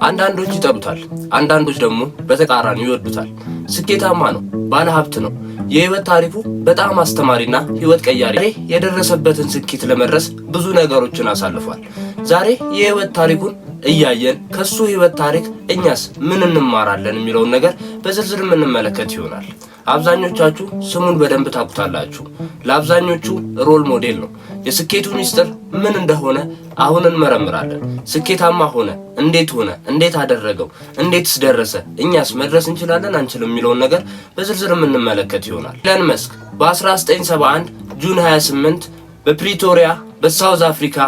አንዳንዶች ይጠሉታል፣ አንዳንዶች ደግሞ በተቃራኒው ይወዱታል። ስኬታማ ነው፣ ባለ ሀብት ነው። የህይወት ታሪኩ በጣም አስተማሪና ህይወት ቀያሪ። የደረሰበትን ስኬት ለመድረስ ብዙ ነገሮችን አሳልፏል። ዛሬ የህይወት ታሪኩን እያየን ከሱ ህይወት ታሪክ እኛስ ምን እንማራለን የሚለውን ነገር በዝርዝር የምንመለከት ይሆናል። አብዛኞቻችሁ ስሙን በደንብ ታውቁታላችሁ። ለአብዛኞቹ ሮል ሞዴል ነው። የስኬቱ ሚስጥር ምን እንደሆነ አሁን እንመረምራለን። ስኬታማ ሆነ፣ እንዴት አደረገው፣ እንዴትስ ደረሰ፣ እኛስ መድረስ እንችላለን አንችልም የሚለውን ነገር በዝርዝር የምንመለከት ይሆናል። ኢሎን መስክ በ1971 ጁን 28 በፕሪቶሪያ በሳውዝ አፍሪካ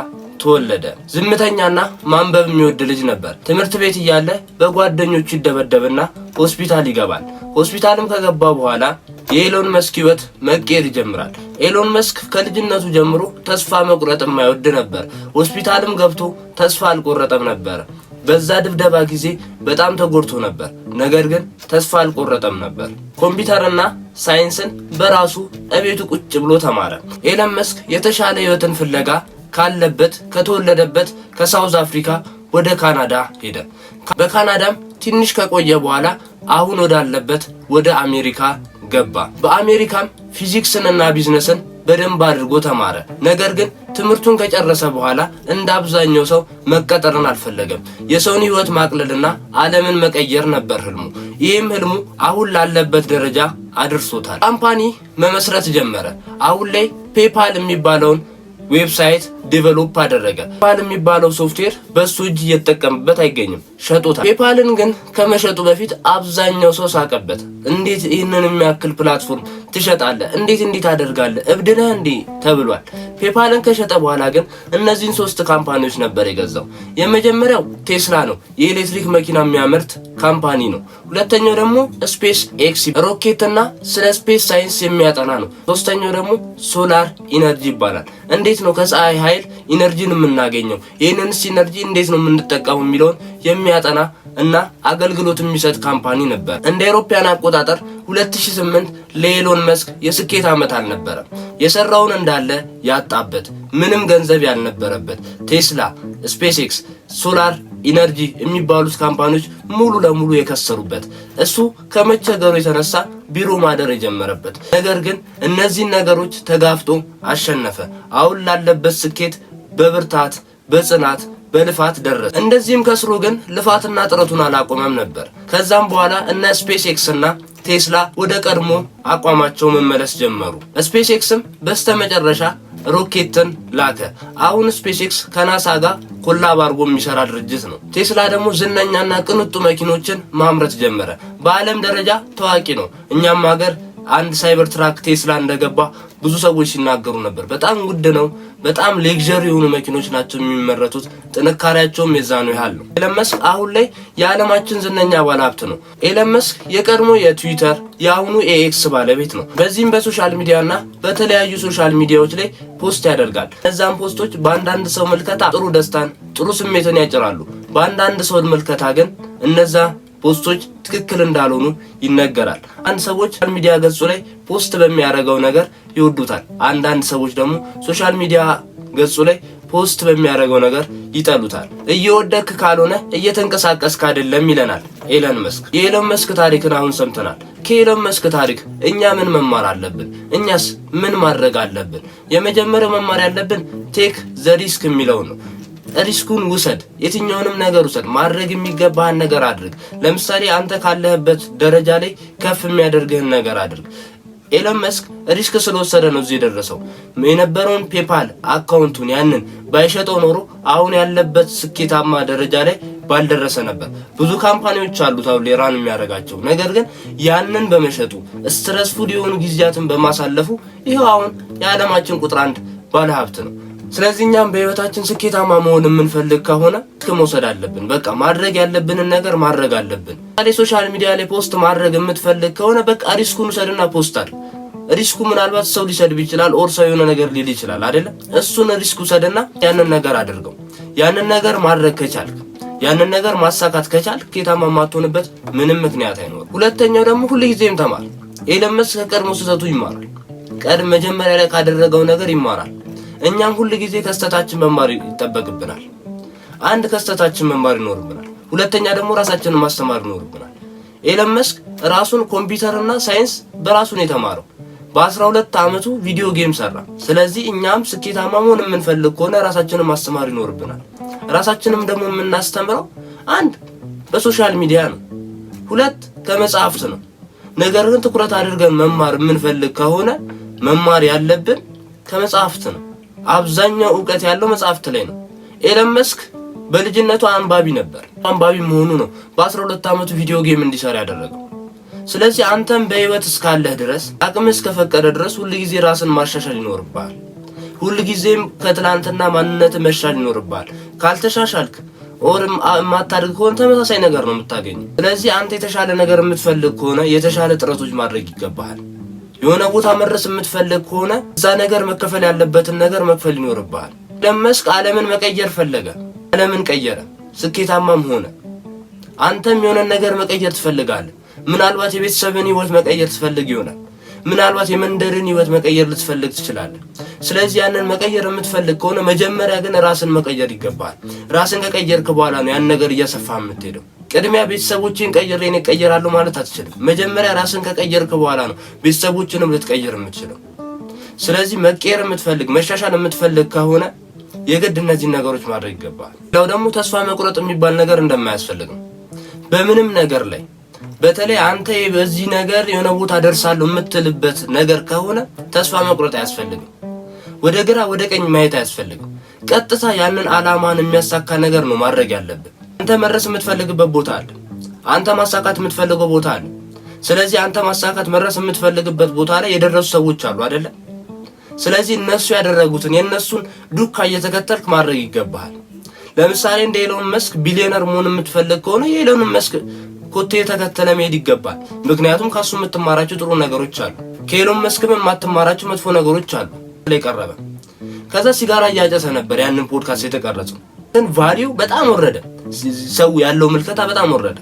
ተወለደ። ዝምተኛና ማንበብ የሚወድ ልጅ ነበር። ትምህርት ቤት እያለ በጓደኞቹ ይደበደብና ሆስፒታል ይገባል። ሆስፒታልም ከገባ በኋላ የኤሎን መስክ ህይወት መቀየር ይጀምራል። ኤሎን መስክ ከልጅነቱ ጀምሮ ተስፋ መቁረጥ የማይወድ ነበር። ሆስፒታልም ገብቶ ተስፋ አልቆረጠም ነበር። በዛ ድብደባ ጊዜ በጣም ተጎድቶ ነበር። ነገር ግን ተስፋ አልቆረጠም ነበር። ኮምፒውተርና ሳይንስን በራሱ እቤቱ ቁጭ ብሎ ተማረ። ኤሎን መስክ የተሻለ ህይወትን ፍለጋ ካለበት ከተወለደበት ከሳውዝ አፍሪካ ወደ ካናዳ ሄደ። በካናዳም ትንሽ ከቆየ በኋላ አሁን ወዳለበት ወደ አሜሪካ ገባ። በአሜሪካም ፊዚክስንና ቢዝነስን በደንብ አድርጎ ተማረ። ነገር ግን ትምህርቱን ከጨረሰ በኋላ እንደ አብዛኛው ሰው መቀጠርን አልፈለገም። የሰውን ህይወት ማቅለልና ዓለምን መቀየር ነበር ህልሙ። ይህም ህልሙ አሁን ላለበት ደረጃ አድርሶታል። ካምፓኒ መመስረት ጀመረ። አሁን ላይ ፔፓል የሚባለውን ዌብሳይት ዴቨሎፕ አደረገ። ፔፓል የሚባለው ሶፍትዌር በሱ እጅ እየተጠቀመበት አይገኝም፣ ሸጦታል። ፔፓልን ግን ከመሸጡ በፊት አብዛኛው ሰው ሳቀበት። እንዴት ይህንን የሚያክል ፕላትፎርም ትሸጣለህ? እንዴት አደርጋለህ? እብድ ነህ እንዴ ተብሏል። ፔፓልን ከሸጠ በኋላ ግን እነዚህን 3 ካምፓኒዎች ነበር የገዛው። የመጀመሪያው ቴስላ ነው፣ የኤሌክትሪክ መኪና የሚያመርት ካምፓኒ ነው። ሁለተኛው ደግሞ ስፔስ ኤክስ ሮኬትና ስለ ስፔስ ሳይንስ የሚያጠና ነው። ሶስተኛው ደግሞ ሶላር ኢነርጂ ይባላል። እንዴት ነው ከፀሐይ ኃይል ኢነርጂን የምናገኘው፣ ይህንንስ ኢነርጂ እንዴት ነው የምንጠቀመው የሚለውን የሚያጠና እና አገልግሎት የሚሰጥ ካምፓኒ ነበር። እንደ አውሮፓውያን አቆጣጠር 2008 ለኤሎን መስክ የስኬት ዓመት አልነበረም። የሰራውን እንዳለ ያጣበት፣ ምንም ገንዘብ ያልነበረበት ቴስላ፣ ስፔስ ኤክስ፣ ሶላር ኢነርጂ የሚባሉት ካምፓኒዎች ሙሉ ለሙሉ የከሰሩበት፣ እሱ ከመቸገሩ የተነሳ ቢሮ ማደር የጀመረበት። ነገር ግን እነዚህን ነገሮች ተጋፍጦ አሸነፈ። አሁን ላለበት ስኬት በብርታት በጽናት በልፋት ደረሰ። እንደዚህም ከስሮ ግን ልፋትና ጥረቱን አላቆመም ነበር። ከዛም በኋላ እነ ስፔስ ኤክስ እና ቴስላ ወደ ቀድሞ አቋማቸው መመለስ ጀመሩ። ስፔስ ኤክስም በስተመጨረሻ ሮኬትን ላከ። አሁን ስፔስ ኤክስ ከናሳ ጋር ኮላብ አድርጎ የሚሰራ ድርጅት ነው። ቴስላ ደግሞ ዝነኛና ቅንጡ መኪኖችን ማምረት ጀመረ። በዓለም ደረጃ ታዋቂ ነው። እኛም ሀገር አንድ ሳይበር ትራክ ቴስላ እንደገባ ብዙ ሰዎች ሲናገሩ ነበር። በጣም ውድ ነው። በጣም ሌክዠሪ የሆኑ መኪኖች ናቸው የሚመረቱት። ጥንካሬያቸውም የዛኑ ያህል ነው። ኤሎን መስክ አሁን ላይ የዓለማችን ዝነኛ ባለሀብት ነው። ኤሎን መስክ የቀድሞ የትዊተር የአሁኑ ኤክስ ባለቤት ነው። በዚህም በሶሻል ሚዲያና በተለያዩ ሶሻል ሚዲያዎች ላይ ፖስት ያደርጋል። እነዛም ፖስቶች በአንዳንድ ሰው መልከታ ጥሩ ደስታን፣ ጥሩ ስሜትን ያጭራሉ። በአንዳንድ ሰው መልከታ ግን እነዛ ፖስቶች ትክክል እንዳልሆኑ ይነገራል። አንድ ሰዎች ሶሻል ሚዲያ ገጹ ላይ ፖስት በሚያደርገው ነገር ይወዱታል። አንዳንድ ሰዎች ደግሞ ሶሻል ሚዲያ ገጹ ላይ ፖስት በሚያደርገው ነገር ይጠሉታል። እየወደክ ካልሆነ እየተንቀሳቀስክ አይደለም ይለናል ኤሎን መስክ። የኤሎን መስክ ታሪክን አሁን ሰምተናል። ከኤሎን መስክ ታሪክ እኛ ምን መማር አለብን? እኛስ ምን ማድረግ አለብን? የመጀመሪያው መማር ያለብን ቴክ ዘ ሪስክ የሚለውን ነው። ሪስኩን ውሰድ፣ የትኛውንም ነገር ውሰድ። ማድረግ የሚገባህን ነገር አድርግ። ለምሳሌ አንተ ካለህበት ደረጃ ላይ ከፍ የሚያደርግህን ነገር አድርግ። ኤሎን መስክ ሪስክ ስለወሰደ ነው እዚህ የደረሰው። የነበረውን ፔፓል አካውንቱን ያንን ባይሸጠው ኖሮ አሁን ያለበት ስኬታማ ደረጃ ላይ ባልደረሰ ነበር። ብዙ ካምፓኒዎች አሉት አሁን ራን የሚያደርጋቸው። ነገር ግን ያንን በመሸጡ ስትረስፉል የሆኑ ጊዜያትን በማሳለፉ ይሄው አሁን የዓለማችን ቁጥር 1 ባለሀብት ነው። ስለዚህ እኛም በህይወታችን ስኬታማ መሆን የምንፈልግ ከሆነ መውሰድ አለብን። በቃ ማድረግ ያለብንን ነገር ማድረግ አለብን። ታዲያ ሶሻል ሚዲያ ላይ ፖስት ማድረግ የምትፈልግ ከሆነ በቃ ሪስኩን ውሰድና ፖስት አድርግ። ሪስኩ ምናልባት ሰው ሊሰድብ ይችላል፣ ኦር ሰው የሆነ ነገር ሊል ይችላል አይደለ? እሱን ሪስክ ውሰድና ያንን ነገር አድርገው። ያንን ነገር ማድረግ ከቻልክ፣ ያንን ነገር ማሳካት ከቻልክ ስኬታማ የማትሆንበት ምንም ምክንያት አይኖርም። ሁለተኛው ደግሞ ሁልጊዜም ተማር። ኤሎን መስክ ከቀድሞ ስህተቱ ይማራል። መጀመሪያ ላይ ካደረገው ነገር ይማራል። እኛም ሁሉ ጊዜ ከስተታችን መማር ይጠበቅብናል። አንድ ከስተታችን መማር ይኖርብናል። ሁለተኛ ደግሞ ራሳችንን ማስተማር ይኖርብናል። ኤለን መስክ ራሱን ኮምፒውተርና ሳይንስ በራሱ ነው የተማረው። በ12 ዓመቱ ቪዲዮ ጌም ሰራ። ስለዚህ እኛም ስኬታማ መሆን የምንፈልግ ከሆነ ራሳችንን ማስተማር ይኖርብናል። ራሳችንም ደግሞ የምናስተምረው አንድ በሶሻል ሚዲያ ነው፣ ሁለት ከመጽሐፍት ነው። ነገር ግን ትኩረት አድርገን መማር የምንፈልግ ከሆነ መማር ያለብን ከመጽሐፍት ነው። አብዛኛው ዕውቀት ያለው መጽሐፍት ላይ ነው። ኤለን መስክ በልጅነቱ አንባቢ ነበር። አንባቢ መሆኑ ነው በ12 ዓመቱ ቪዲዮ ጌም እንዲሰራ ያደረገው። ስለዚህ አንተም በህይወት እስካለህ ድረስ አቅምህ እስከፈቀደ ድረስ ሁሉ ጊዜ ራስን ማሻሻል ይኖርብሃል። ሁሉ ጊዜም ከትላንትና ማንነት መሻል ይኖርብሃል። ካልተሻሻልክ ኦርም ማታድግ ከሆነ ተመሳሳይ ነገር ነው የምታገኘው። ስለዚህ አንተ የተሻለ ነገር የምትፈልግ ከሆነ የተሻለ ጥረቶች ማድረግ ይገባሃል። የሆነ ቦታ መድረስ የምትፈልግ ከሆነ እዛ ነገር መከፈል ያለበትን ነገር መክፈል ይኖርብሃል። ኤለን መስክ ዓለምን መቀየር ፈለገ፣ ዓለምን ቀየረ፣ ስኬታማም ሆነ። አንተም የሆነ ነገር መቀየር ትፈልጋለህ። ምናልባት የቤተሰብን ህይወት መቀየር ትፈልግ ይሆናል። ምናልባት የመንደርን ህይወት መቀየር ልትፈልግ ትችላለህ። ስለዚህ ያንን መቀየር የምትፈልግ ከሆነ መጀመሪያ ግን ራስን መቀየር ይገባል። ራስን ከቀየርክ በኋላ ነው ያን ነገር እያሰፋ የምትሄደው። ቅድሚያ ቤተሰቦችን ቀይሬ እኔ እቀየራለሁ ማለት አትችልም። መጀመሪያ ራስን ከቀየርክ በኋላ ነው ቤተሰቦችንም ልትቀይር የምትችለው። ስለዚህ መቀየር የምትፈልግ መሻሻል የምትፈልግ ከሆነ የግድ እነዚህ ነገሮች ማድረግ ይገባል። ሌላው ደግሞ ተስፋ መቁረጥ የሚባል ነገር እንደማያስፈልግ ነው። በምንም ነገር ላይ በተለይ አንተ በዚህ ነገር የሆነ ቦታ ደርሳለሁ የምትልበት ነገር ከሆነ ተስፋ መቁረጥ አያስፈልግም። ወደ ግራ ወደ ቀኝ ማየት አያስፈልግም። ቀጥታ ያንን አላማን የሚያሳካ ነገር ነው ማድረግ ያለብን። አንተ መድረስ የምትፈልግበት ቦታ አለ። አንተ ማሳካት የምትፈልገው ቦታ አለ። ስለዚህ አንተ ማሳካት መድረስ የምትፈልግበት ቦታ ላይ የደረሱ ሰዎች አሉ አይደለ? ስለዚህ እነሱ ያደረጉትን የነሱን ዱካ እየተከተልክ ማድረግ ይገባሃል። ለምሳሌ እንደ ኤለን መስክ ቢሊዮነር መሆን የምትፈልግ ከሆነ የኤለን መስክ ኮቴ ተከተለ መሄድ ይገባል። ምክንያቱም ካሱ የምትማራቸው ጥሩ ነገሮች አሉ፣ ከኤለን መስክም የማትማራቸው መጥፎ ነገሮች አሉ። ላይ ቀረበ። ከዛ ሲጋራ እያጨሰ ነበር ያንን ፖድካስት የተቀረጸው። ግን ቫልዩ በጣም ወረደ። ሰው ያለው ምልከታ በጣም ወረደ።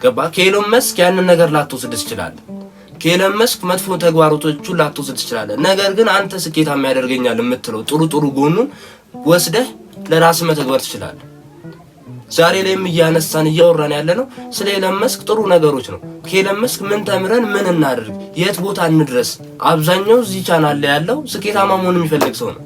ገባ? ከኤለን መስክ ያንን ነገር ላትወስድ ትችላለህ። ከኤለን መስክ መጥፎ ተግባራቶቹን ላትወስድ ትችላለህ። ነገር ግን አንተ ስኬታማ ያደርገኛል የምትለው ጥሩ ጎኑን ወስደህ ለራስህ መተግበር ትችላለህ። ዛሬ ላይም እያነሳን እያወራን ያለነው ስለ ኤለን መስክ ጥሩ ነገሮች ነው። ከኤለን መስክ ምን ተምረን ምን እናድርግ፣ የት ቦታ እንድረስ። አብዛኛው እዚህ ቻናል ላይ ያለው ስኬታማ መሆን የሚፈልግ ሰው ነው።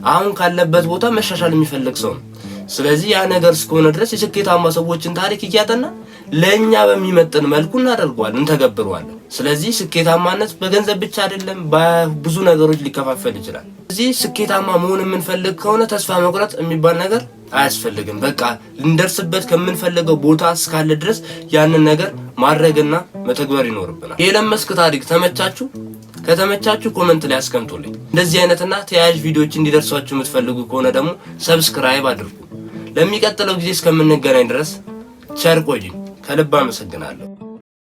አሁን ካለበት ቦታ መሻሻል የሚፈልግ ሰው ነው። ስለዚህ ያ ነገር እስከሆነ ድረስ የስኬታማ ሰዎችን ታሪክ እያጠና ለኛ በሚመጥን መልኩ እናደርገዋለን፣ እንተገብረዋለን። ስለዚህ ስኬታማነት በገንዘብ ብቻ አይደለም፣ በብዙ ነገሮች ሊከፋፈል ይችላል። ስለዚህ ስኬታማ መሆን የምንፈልግ ከሆነ ተስፋ መቁረጥ የሚባል ነገር አያስፈልግም። በቃ ልንደርስበት ከምንፈልገው ቦታ እስካለ ድረስ ያንን ነገር ማድረግና መተግበር ይኖርብናል። የኤለን መስክ ታሪክ ተመቻችሁ? ከተመቻችሁ ኮሜንት ላይ አስቀምጡልኝ። እንደዚህ አይነትና ተያያዥ ቪዲዮዎች እንዲደርሷችሁ የምትፈልጉ ከሆነ ደግሞ ሰብስክራይብ አድርጉ። ለሚቀጥለው ጊዜ እስከምንገናኝ ድረስ ቸር ቆዩኝ። ከልብ አመሰግናለሁ።